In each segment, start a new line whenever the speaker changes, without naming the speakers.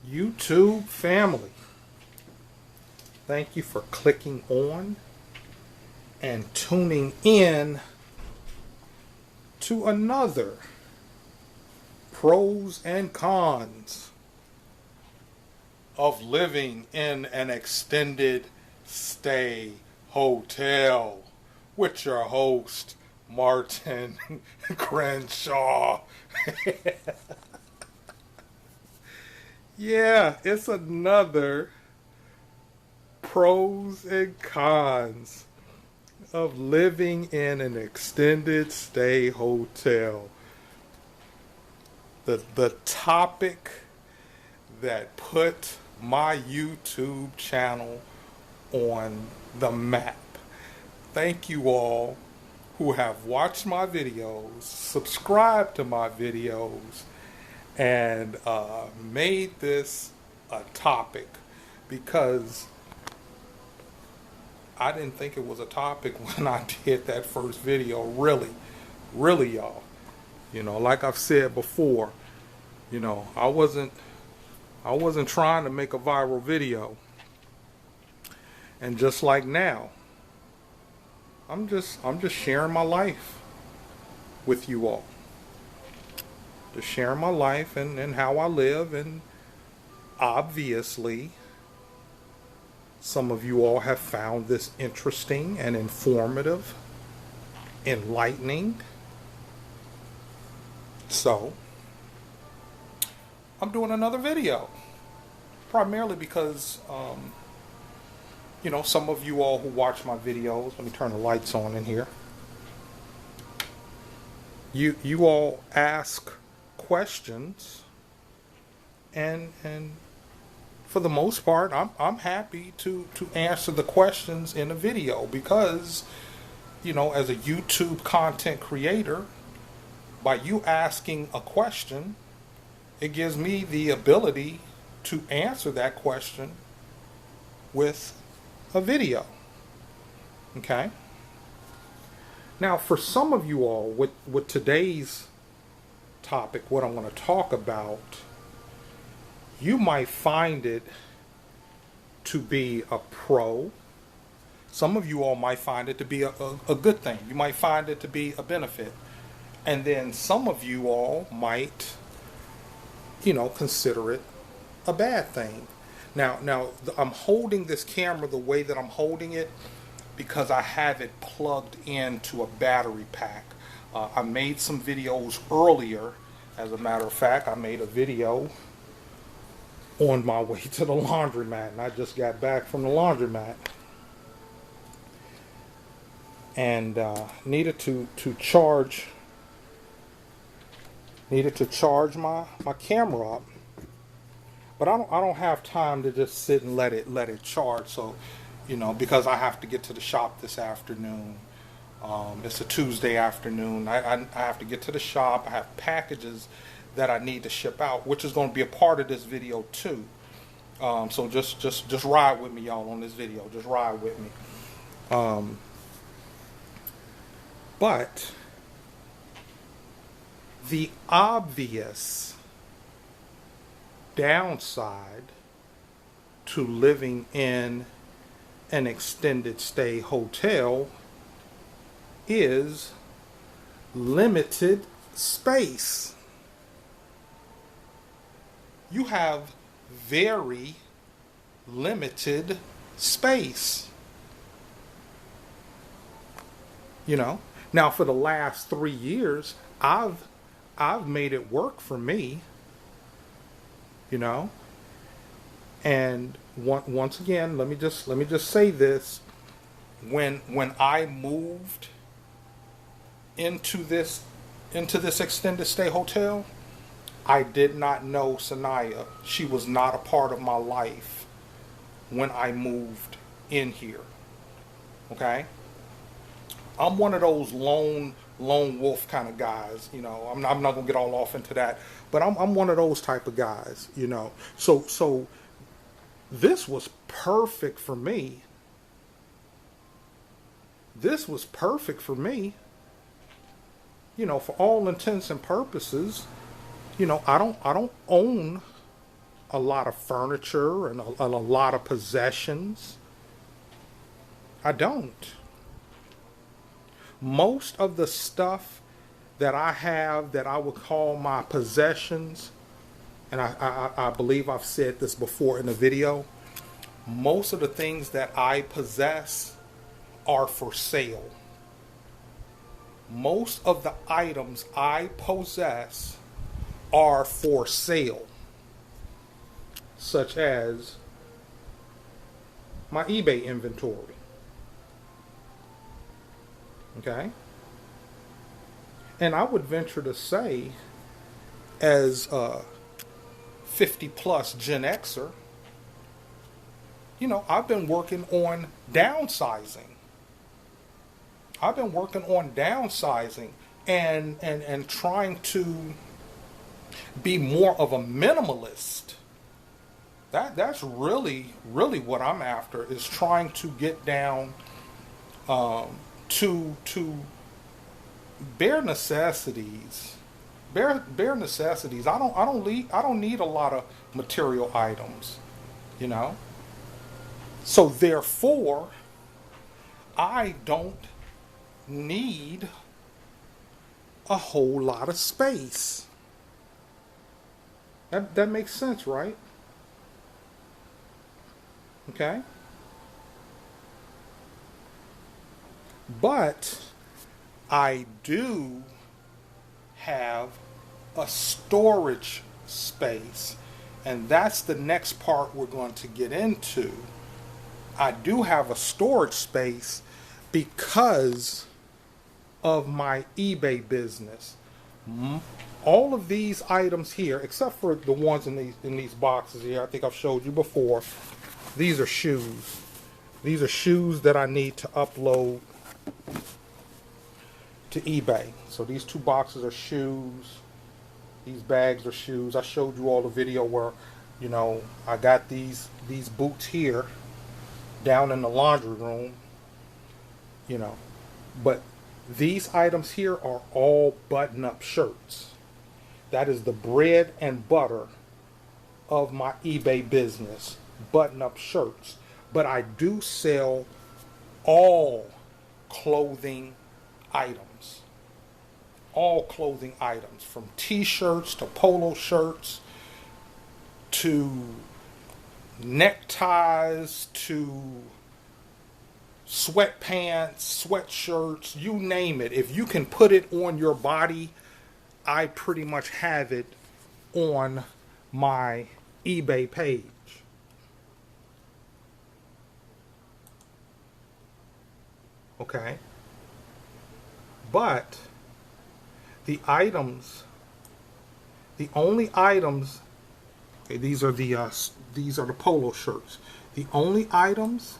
YouTube family, thank you for clicking on and tuning in to another pros and cons of living in an extended stay hotel with your host, Martin Crenshaw. Yeah, it's another pros and cons of living in an extended stay hotel. The topic that put my YouTube channel on the map. Thank you all who have watched my videos, subscribed to my videos, and made this a topic, because I didn't think it was a topic when I did that first video. Really, y'all. Like I've said before, I wasn't trying to make a viral video. And just like now, I'm just sharing my life with you all. Just sharing my life and how I live, and obviously some of you all have found this interesting and informative, enlightening. So I'm doing another video, primarily because some of you all who watch my videos, let me turn the lights on in here, you all ask questions, and for the most part I'm happy to answer the questions in a video, because as a YouTube content creator, by you asking a question, it gives me the ability to answer that question with a video. Okay? Now, for some of you all, with today's topic, what I'm going to talk about, you might find it to be a pro. Some of you all might find it to be a good thing. You might find it to be a benefit. And then some of you all might, consider it a bad thing. Now, I'm holding this camera the way that I'm holding it because I have it plugged into a battery pack. I made some videos earlier. As a matter of fact, I made a video on my way to the laundromat, and I just got back from the laundromat, and needed to charge my camera up. But I don't have time to just sit and let it charge. So, because I have to get to the shop this afternoon. It's a Tuesday afternoon. I have to get to the shop. I have packages that I need to ship out, which is going to be a part of this video too. So just ride with me, y'all, on this video. Just ride with me. But the obvious downside to living in an extended stay hotel is limited space. You have very limited space. Now for the last 3 years, I've made it work for me. And once again, let me just say this: when I moved into this extended stay hotel, I did not know Sanaya. She was not a part of my life when I moved in here. Okay? I'm one of those lone wolf kind of guys. I'm not gonna get all off into that, but I'm one of those type of guys. So this was perfect for me. This was perfect for me. For all intents and purposes, I don't own a lot of furniture and a lot of possessions. I don't. Most of the stuff that I have that I would call my possessions, and I believe I've said this before in a video, most of the things that I possess are for sale. Most of the items I possess are for sale, such as my eBay inventory. Okay? And I would venture to say, as a 50 plus Gen Xer, you know, I've been working on downsizing. I've been working on downsizing and trying to be more of a minimalist. That's really what I'm after, is trying to get down to bare necessities. Bare necessities. I don't need a lot of material items, you know. So therefore, I don't need a whole lot of space. That makes sense, right? Okay? But I do have a storage space, and that's the next part we're going to get into. I do have a storage space because of my eBay business. All of these items here, except for the ones in these boxes here, I think I've showed you before. These are shoes. These are shoes that I need to upload to eBay. So these two boxes are shoes. These bags are shoes. I showed you all the video where, you know, I got these boots here down in the laundry room, you know. But these items here are all button-up shirts. That is the bread and butter of my eBay business, button-up shirts. But I do sell all clothing items. All clothing items, from t-shirts to polo shirts to neckties to sweatpants, sweatshirts, you name it. If you can put it on your body, I pretty much have it on my eBay page. Okay? But the only items, okay, these are the polo shirts. The only items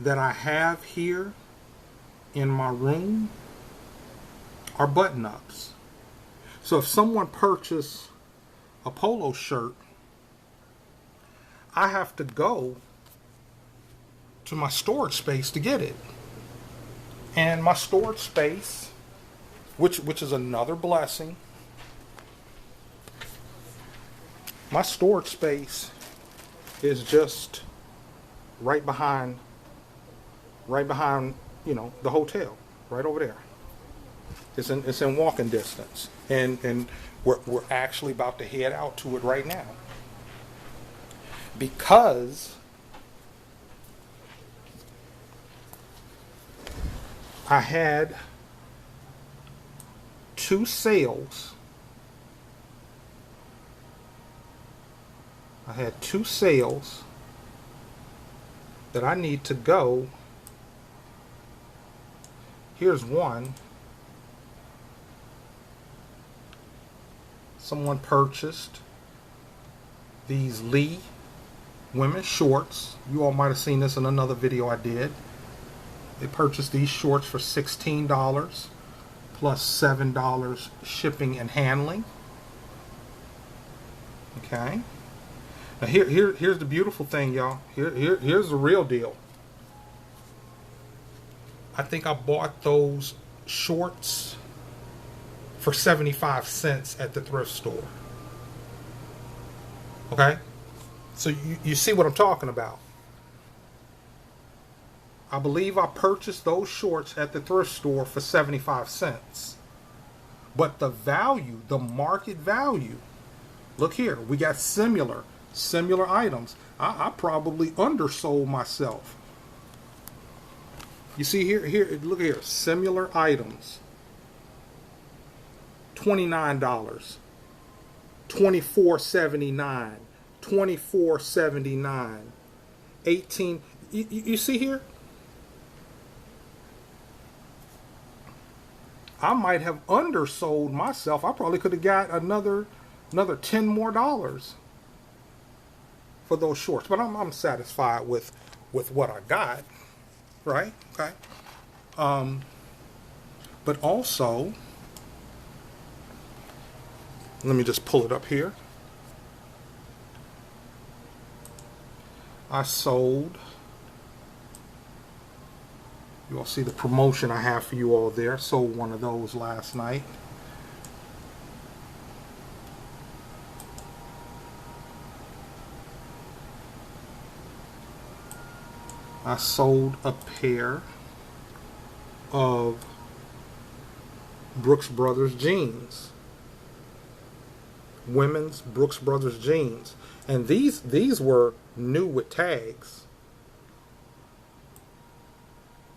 that I have here in my room are button-ups. So if someone purchased a polo shirt, I have to go to my storage space to get it. And my storage space, which is another blessing, my storage space is just right behind, you know, the hotel, right over there. It's in walking distance, and we're actually about to head out to it right now, because I had two sales. I had two sales that I need to go. Here's one. Someone purchased these Lee women's shorts. You all might have seen this in another video I did. They purchased these shorts for $16 plus $7 shipping and handling. Okay. Now here's the beautiful thing, y'all. Here's the real deal. I think I bought those shorts for 75 cents at the thrift store. Okay? So you see what I'm talking about. I believe I purchased those shorts at the thrift store for 75 cents. But the value, the market value, look here, we got similar items. I probably undersold myself. You see here, look here, similar items. $29, $24.79, $24.79, 18. You see here? I might have undersold myself. I probably could have got another $10 more for those shorts. But I'm satisfied with what I got. Right? Okay. But also, let me just pull it up here. I sold. You all see the promotion I have for you all there. Sold one of those last night. I sold a pair of Brooks Brothers jeans. Women's Brooks Brothers jeans. And these were new with tags.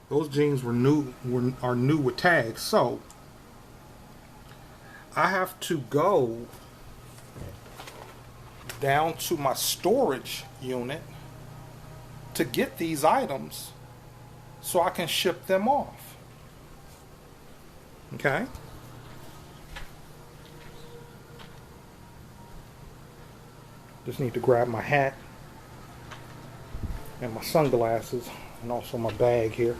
Those jeans are new with tags. So I have to go down to my storage unit to get these items so I can ship them off. Okay? Just need to grab my hat and my sunglasses and also my bag here.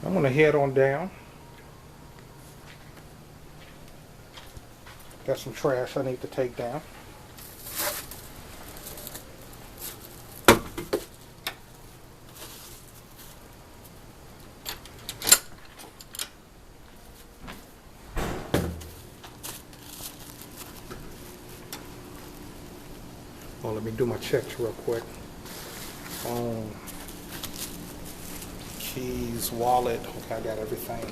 I'm going to head on down. Got some trash I need to take down. Oh, let me do my checks real quick. Keys, wallet. Okay, I got everything.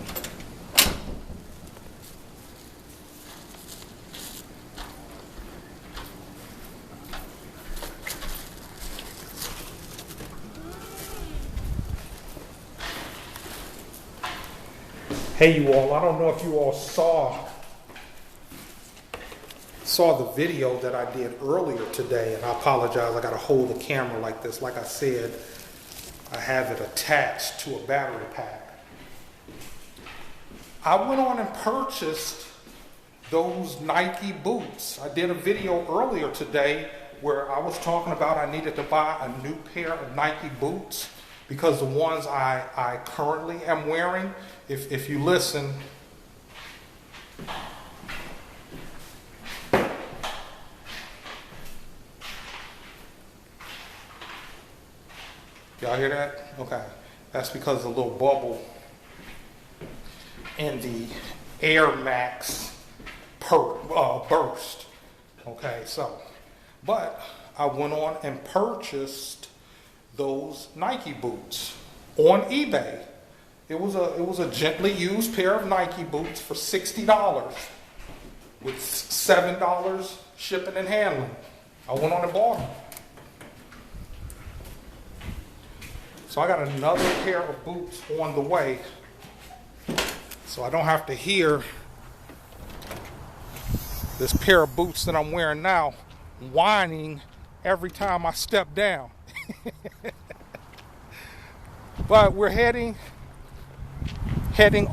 Hey, you all. I don't know if you all saw the video that I did earlier today, and I apologize. I got to hold the camera like this. Like I said, I have it attached to a battery pack. I went on and purchased those Nike boots. I did a video earlier today where I was talking about I needed to buy a new pair of Nike boots because the ones I currently am wearing, if you listen, y'all hear that? Okay. That's because of the little bubble in the Air Max burst. Okay, so, but I went on and purchased those Nike boots on eBay. It was a gently used pair of Nike boots for $60 with $7 shipping and handling. I went on and bought them. So I got another pair of boots on the way, so I don't have to hear this pair of boots that I'm wearing now whining every time I step down. But we're heading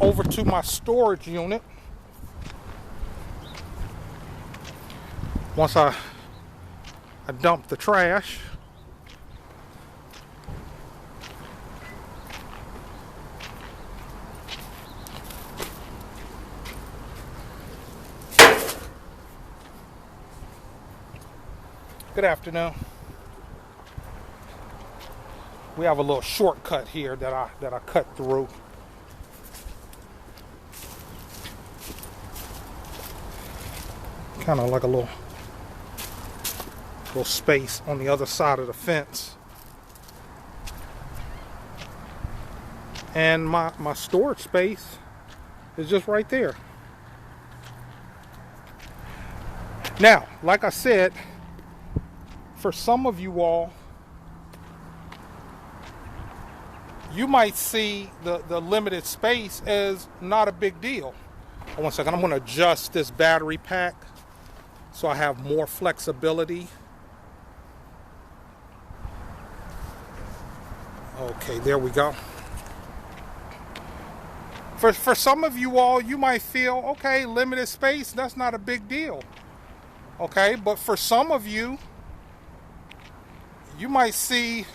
over to my storage unit. Once I dump the trash. Good afternoon. We have a little shortcut here that I cut through. Kind of like a little space on the other side of the fence. And my storage space is just right there. Now, like I said, for some of you all, you might see the limited space as not a big deal. One second, I'm going to adjust this battery pack so I have more flexibility. Okay, there we go. For some of you all, you might feel, okay, limited space, that's not a big deal. Okay, but for some of you, you might see,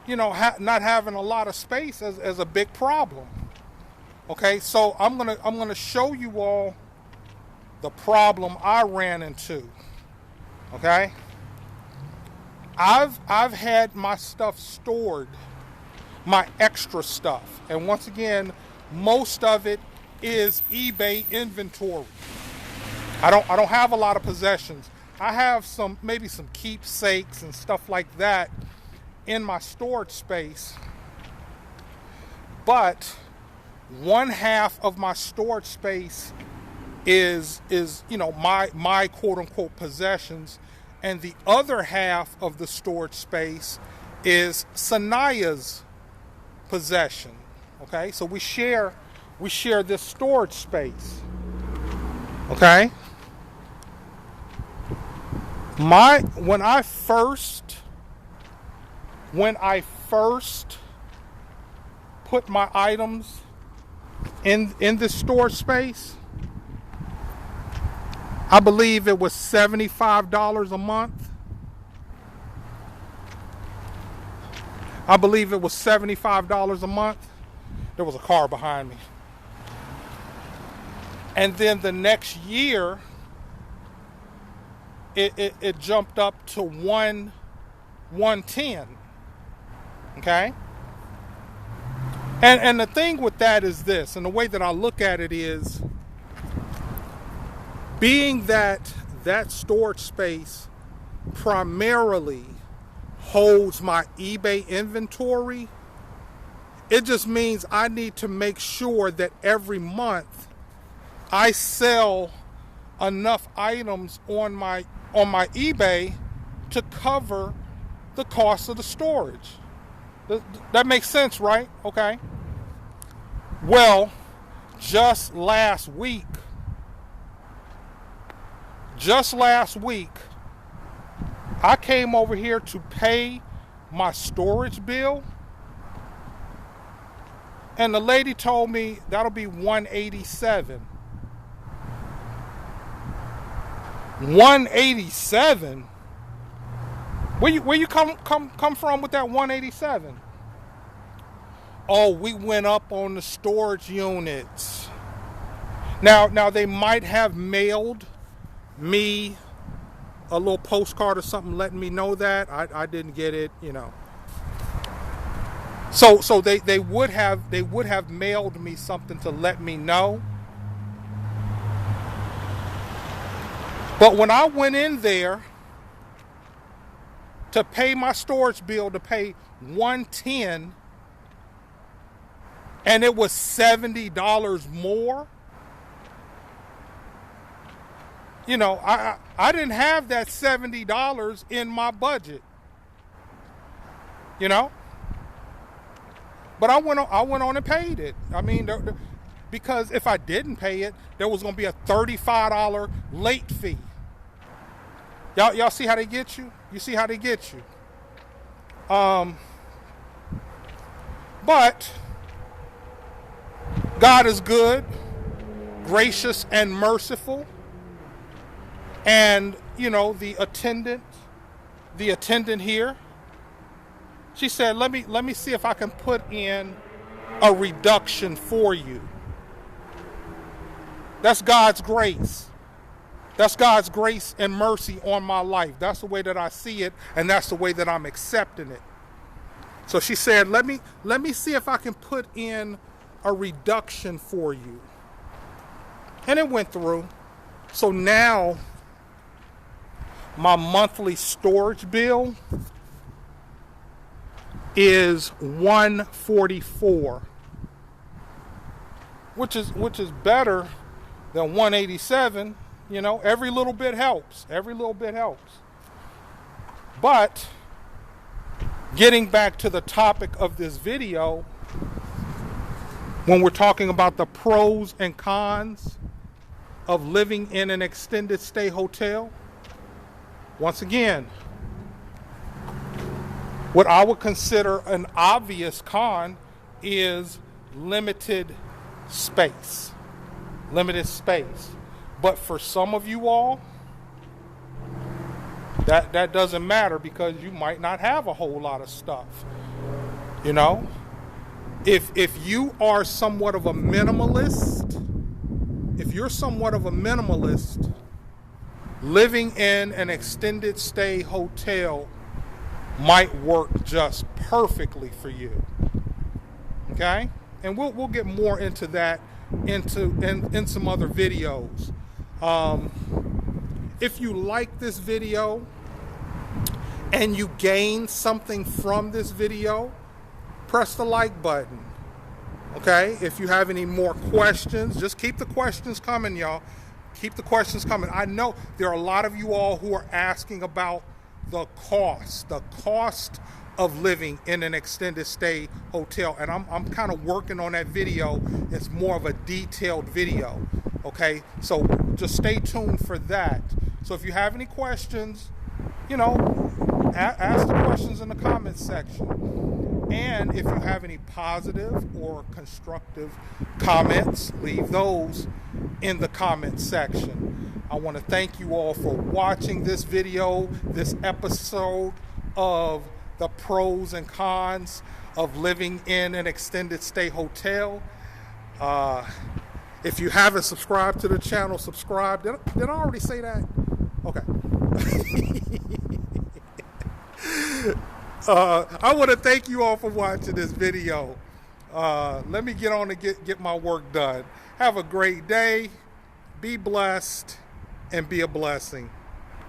not having a lot of space as a big problem. Okay, so I'm gonna show you all the problem I ran into. Okay, I've had my stuff stored, my extra stuff, and once again, most of it is eBay inventory. I don't have a lot of possessions. I have maybe some keepsakes and stuff like that in my storage space. But one half of my storage space is my quote unquote possessions, and the other half of the storage space is Sanaya's possession. Okay, so we share this storage space. Okay, when I first put my items in this storage space, I believe it was $75 a month. I believe it was $75 a month. There was a car behind me. And then the next year, it jumped up to $110. Okay? And the thing with that is this, and the way that I look at it is, being that storage space primarily holds my eBay inventory, it just means I need to make sure that every month I sell enough items on my eBay to cover the cost of the storage. That makes sense, right? Okay. Well, just last week, I came over here to pay my storage bill, and the lady told me that'll be $187. $187? Where you come from with that $187? Oh, we went up on the storage units. Now they might have mailed me a little postcard or something letting me know that. I didn't get it, So they would have mailed me something to let me know. But when I went in there to pay my storage bill, to pay $110, and it was $70 more, I didn't have that $70 in my budget. But I went on and paid it. I mean, because if I didn't pay it, there was going to be a $35 late fee. Y'all see how they get you? You see how they get you? But God is good, gracious, and merciful. And, the attendant here, she said, let me see if I can put in a reduction for you. That's God's grace. That's God's grace and mercy on my life. That's the way that I see it, and that's the way that I'm accepting it. So she said, let me see if I can put in a reduction for you. And it went through. So now my monthly storage bill is $144, which is better than $187. You know, every little bit helps. Every little bit helps. But getting back to the topic of this video, when we're talking about the pros and cons of living in an extended stay hotel, once again, what I would consider an obvious con is limited space. Limited space. But for some of you all, that doesn't matter, because you might not have a whole lot of stuff. You know? If you are somewhat of a minimalist, living in an extended stay hotel might work just perfectly for you. Okay? And we'll get more into that in some other videos. If you like this video and you gain something from this video, press the like button. Okay? If you have any more questions, just keep the questions coming, y'all. Keep the questions coming. I know there are a lot of you all who are asking about the cost of living in an extended stay hotel, and I'm kind of working on that video. It's more of a detailed video. Okay, so just stay tuned for that. So if you have any questions, you know, ask the questions in the comments section. And if you have any positive or constructive comments, leave those in the comments section. I want to thank you all for watching this video, this episode of the pros and cons of living in an extended stay hotel. If you haven't subscribed to the channel, subscribe. Did I already say that? Okay. I want to thank you all for watching this video. Let me get on and get my work done. Have a great day. Be blessed and be a blessing.